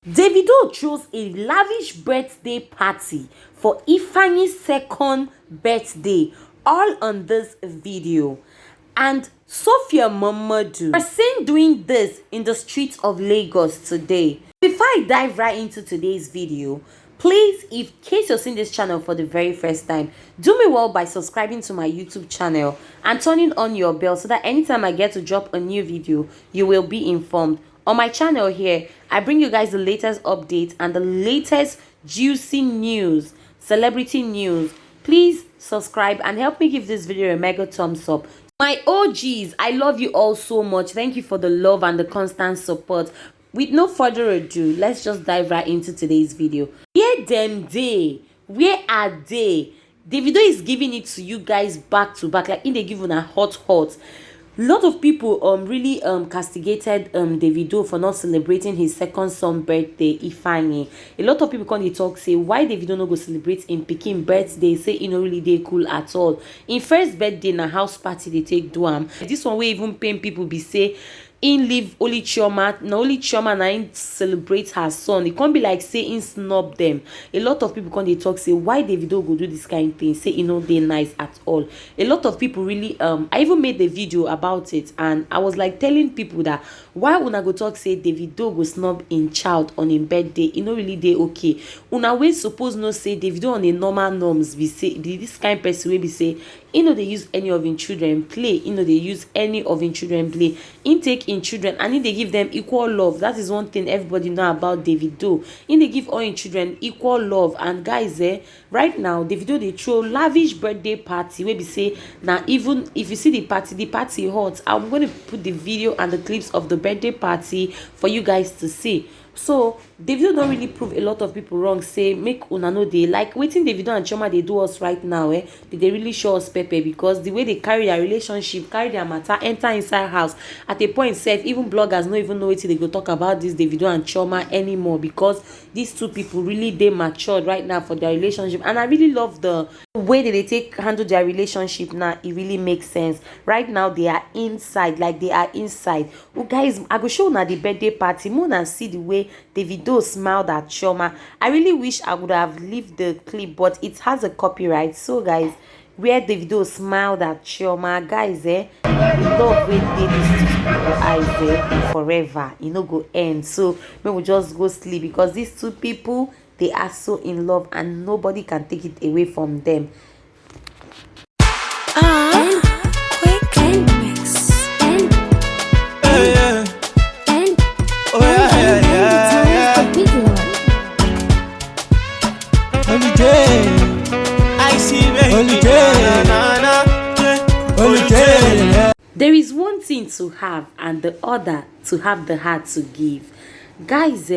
Davido throws a lavish birthday party for Ifeanyi's second birthday, all on this video. And Sophia Mamadu are seen doing this in the streets of Lagos today. Before I dive right into today's video, please, in case you're seeing this channel for the very first time, do me well by subscribing to my YouTube channel and turning on your bell so that anytime I get to drop a new video, you will be informed. On my channel here, I bring you guys the latest updates and the latest juicy news, celebrity news. Please subscribe and help me give this video a mega thumbs up. My OGs, I love you all so much. Thank you for the love and the constant support. With no further ado, let's just dive right into today's video. Where them they? Where are they? Davido is giving it to you guys back to back, like in they give on a hot. A lot of people really castigated Davido for not celebrating his second son birthday, Ifeanyi. A lot of people come dey talk say why Davido no go celebrate in Pikin birthday, say e no really dey cool at all. In first birthday na house party they take do am. This one wey even pain people be say in leave only Chioma, na only Chioma na in celebrate her son. It can't be like say in snub them. A lot of people come dey talk say why Davido go do this kind of thing, say e no dey nice at all. A lot of people really I even made the video about it, and I was like telling people that why una go talk say Davido go snub in child on him birthday, e no really dey okay. Una wey suppose no say Davido on a normal norms be say be this kind of person wey be say e no dey use any of him children play, e no dey use any of him children play. Him take in children and they give them equal love. That is one thing everybody know about Davido. They give all in children equal love. And guys, right now Davido they throw lavish birthday party where we say now, even if you see the party hot. I'm going to put the video and the clips of the birthday party for you guys to see. So Davido don't really prove a lot of people wrong. Say make una know they like waiting Davido and Chioma they do us right now. They really show us pepper, because the way they carry their relationship, carry their matter, enter inside house at a point safe, even bloggers don't even know it they go talk about this Davido and Chioma anymore, because these two people really they matured right now for their relationship. And I really love the way that they handle their relationship now. It really makes sense. Right now they are inside, like they are inside. Oh guys, I go show now the birthday party moon and see the way Davido smiled at Chioma. I really wish I would have left the clip, but it has a copyright. So guys, where Davido smiled at Chioma, guys, the love wey dey this people eyes forever, e no go end. So we will just go sleep, because these two people, they are so in love and nobody can take it away from them. There is one thing to have and the other to have the heart to give. Guys,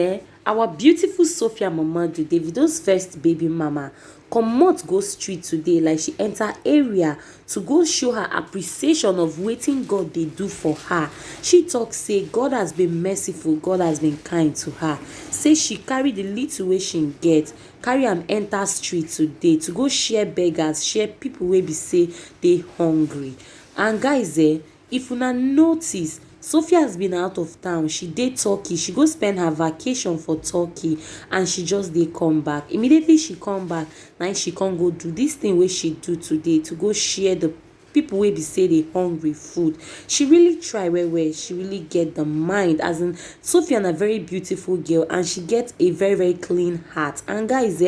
our beautiful Sophia Mamadu, Davido's first baby mama, comot go street today like she enter area to go show her appreciation of waiting God they do for her. She talk say God has been merciful, God has been kind to her. Say she carry the little way she get, carry am enter street today to go share beggars, share people wey be say they hungry. And guys, if una notice, Sophia has been out of town. She did Turkey. She go spend her vacation for Turkey, and she just did come back. Immediately she come back, now she can't go do this thing where she do today to go share the people wey be say they hungry food. She really try where she really get the mind, as in Sophia a very beautiful girl, and she gets a very clean heart. And guys,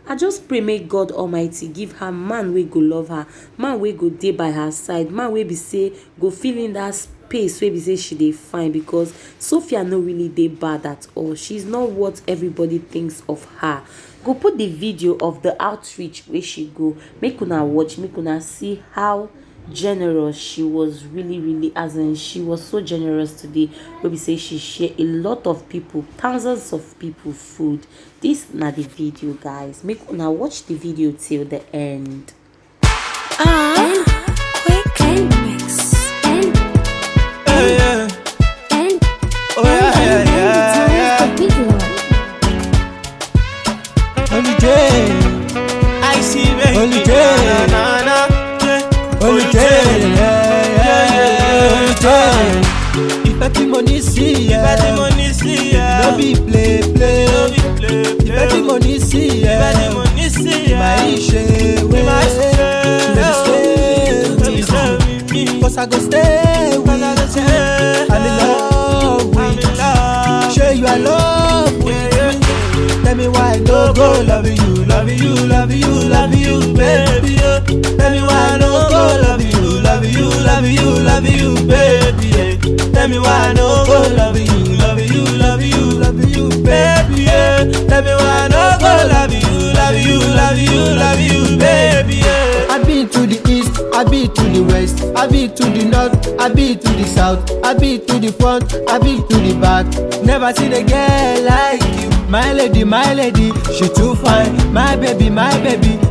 I just pray make God Almighty give her man wey go love her, man wey go dey by her side, man wey be say go fill in that space wey be say she dey fine, because Sophia no really dey bad at all. She's not what everybody thinks of her. Go put the video of the outreach where she go, make una watch, make una see how generous she was. Really, as in she was so generous today, where we say she share a lot of people, thousands of people food. This na the video, guys. Make una watch the video till the end. I see If I money see, no be play. I go stay with you. I'm in love with you. Show you I love with you. Tell me why I no go love you, love you, love you, love you, baby. Tell me why I no go love you, love you, love you, love you, baby. Tell me why I no go love you, love you, love you, love you, baby. Tell me why I no go love you, love you, love you, love you, baby. I've been to the east, I've been to the west, I've been to the north, I've been to the south, I've been to the front, I've been to the back. Never seen a girl like you. My lady, she too fine. My baby,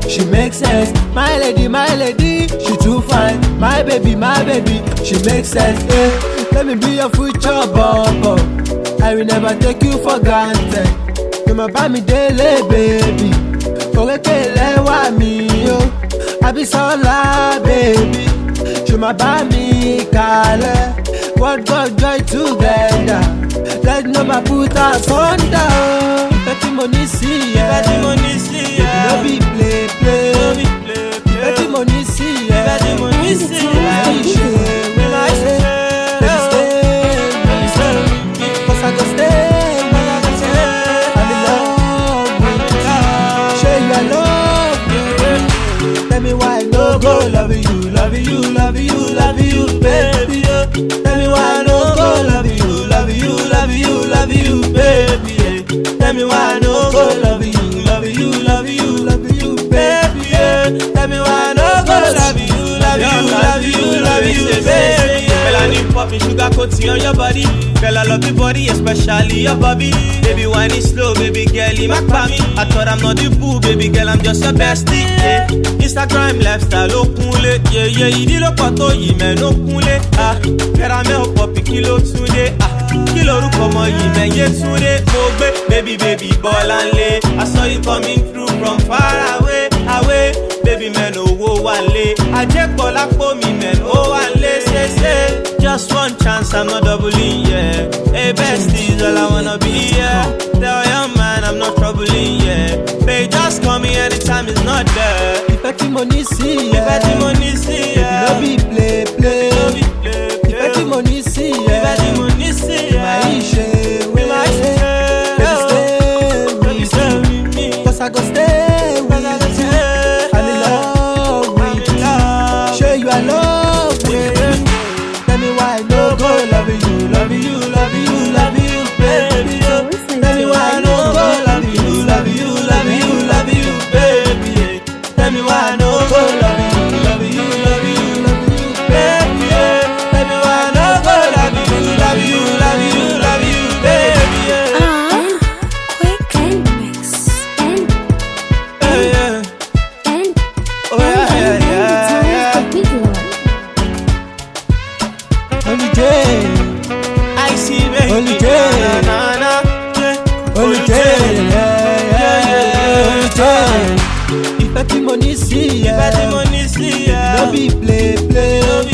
she makes sense. My lady, she too fine. My baby, she makes sense. Let me be your future bumper. I will never take you for granted. You my buy me daily, baby. Orekele wa mi yo. I be so la, baby. You my buy me kale. What God joy together. Let no ma put us under. Petty money see ya. Petty money see ya. No be play. Petty money see ya. Petty money see ya. Cause I go stay. I'm in love with you. Show you I love you. Tell me why I no go love you, love you, love you, love you, baby. Tell me why I no go love you, love you, love you, love you, baby. Tell me why I no go love you, love you, love you, love you, baby. Tell me why I no go love you, love you, love you, love you, baby. Girl, I need popping sugar coating on your body. Girl, I love your body, especially your bobby. Baby, wine is slow, baby girl, you make me. I thought I'm not the boo, baby girl, I'm just your bestie. Yeah. Instagram lifestyle, oh cool, yeah, you look at you, man, oh cool, ah. Caramel poppy kilo today, ah. Kilo rukomo, you man, yeah, today. Oh, baby, ball and lay. I saw you coming through from far away. Baby man, oh, one lay. I just call up for me, man, oh, one lay, say. Just one chance, I'm not doubling, yeah. Hey, besties, all I wanna be, yeah. Tell your man I'm not troubling, yeah. They just call me anytime it's not there. Petty money see ya. Petty money see ya. No be play. Petty money see ya. Petty money see ya. Baby stay with me. Cause I go stay with you. I'm in love with you. Show you I love with you. Tell me why I no go love you, love you, love you, love you, baby. Tell me why I no go love you, love you, love you, love you, baby. Tell me why I no go love you, love you, love you, love you, baby. Tell me why I no go love you, love you, love you, love you, baby. Quick and mix and Oh yeah. big one. Holiday, I see, baby. Holiday. Na. holiday, holiday. If petty money see ya. Petty money see ya. No be play.